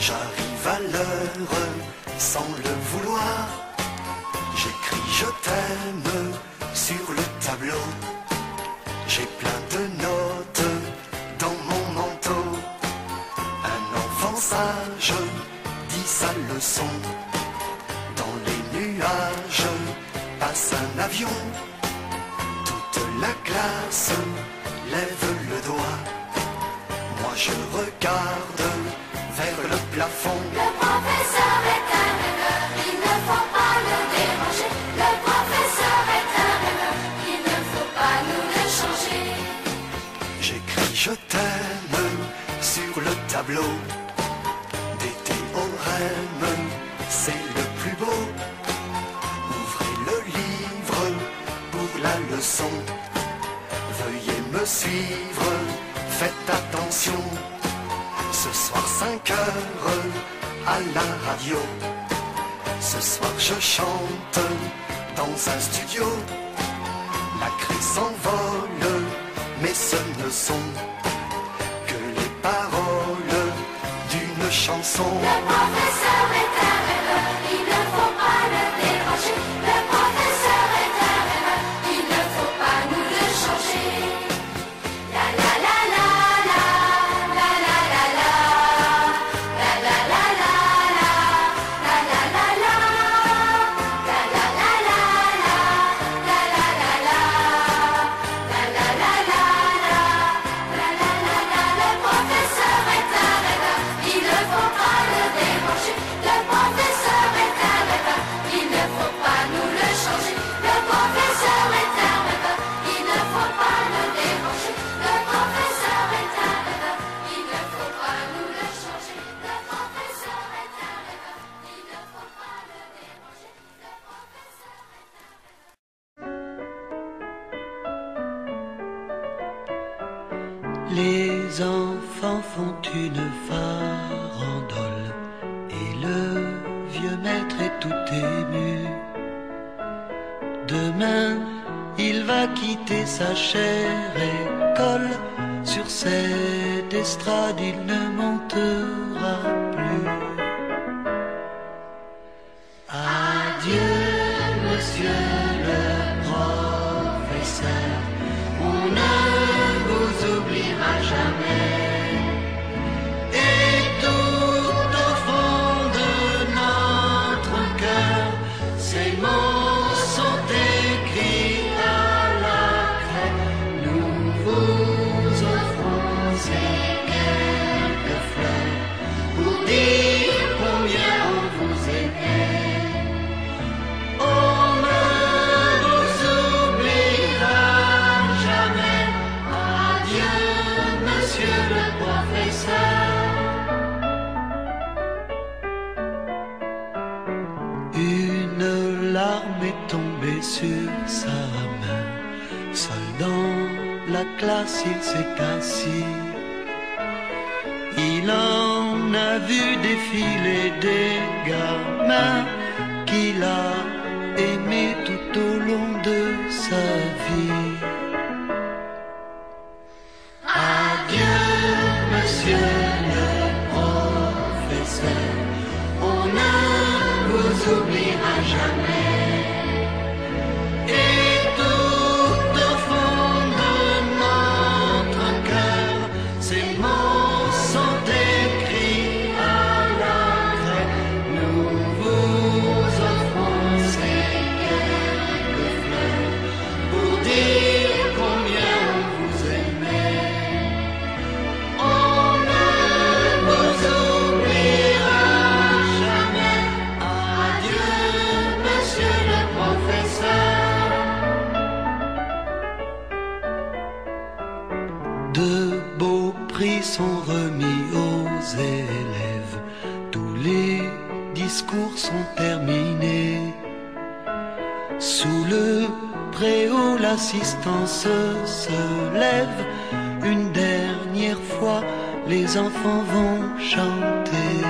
J'arrive à l'heure sans le vouloir. J'écris je t'aime sur le tableau. J'ai plein de notes dans mon manteau. Un enfant sage dit sa leçon. Dans les nuages passe un avion. Toute la classe lève le doigt. Moi je regarde vers le plafond. Le professeur est un rêveur, il ne faut pas le déranger. Le professeur est un rêveur, il ne faut pas nous le changer. J'écris je t'aime sur le tableau. Des théorèmes, c'est le plus beau. Ouvrez le livre pour la leçon. Veuillez me suivre, faites attention. Ce soir 5 heures à la radio. Ce soir je chante dans un studio. La craie s'envole, mais ce ne sont que les paroles d'une chanson. Le professeur est un rêveur, il ne faut pas le déranger. Le professeur est un rêveur, il ne faut pas nous le changer. La la la la la, la la la la, la la la la la, la la la la, la la la la la, la la la la, la la la la la, la la la la. Le professeur est un rêveur, il ne faut pas le déranger. Le professeur est un rêveur, il ne faut pas nous le changer. Le professeur est un rêveur, il ne faut pas le déranger. Le professeur est un rêveur, il ne faut pas nous le changer. Le professeur est un rêveur, il ne faut pas le déranger. Le professeur est un rêveur. Les enfants font une farandole et le vieux maître est tout ému. Demain, il va quitter sa chère école. Sur cette estrade, il ne montera plus. Adieu, monsieur le professeur, on ne vous oubliera jamais. Et tout au fond de notre cœur, ces mots sont écrits à la craie. Nous vous offrons ces quelques fleurs pour dire combien on vous aimait. On ne vous oubliera jamais. Adieu, monsieur le professeur. Une larme est tombée sur sa main. Seul dans la classe, il s'est assis. Il en a vu défiler des gamins qu'il a aimés tout au long de sa vie. Adieu, monsieur le professeur, on ne vous oubliera jamais. Et tout au fond de notre cœur, ces mots sont écrits à la craie. Nous vous offrons ces quelques fleurs pour dire combien on vous aimait. On ne vous oubliera jamais. Adieu, monsieur le professeur. De beaux prix sont remis aux élèves. Tous les discours sont terminés. Sous le préau, l'assistance se lève. Une dernière fois, les enfants vont chanter.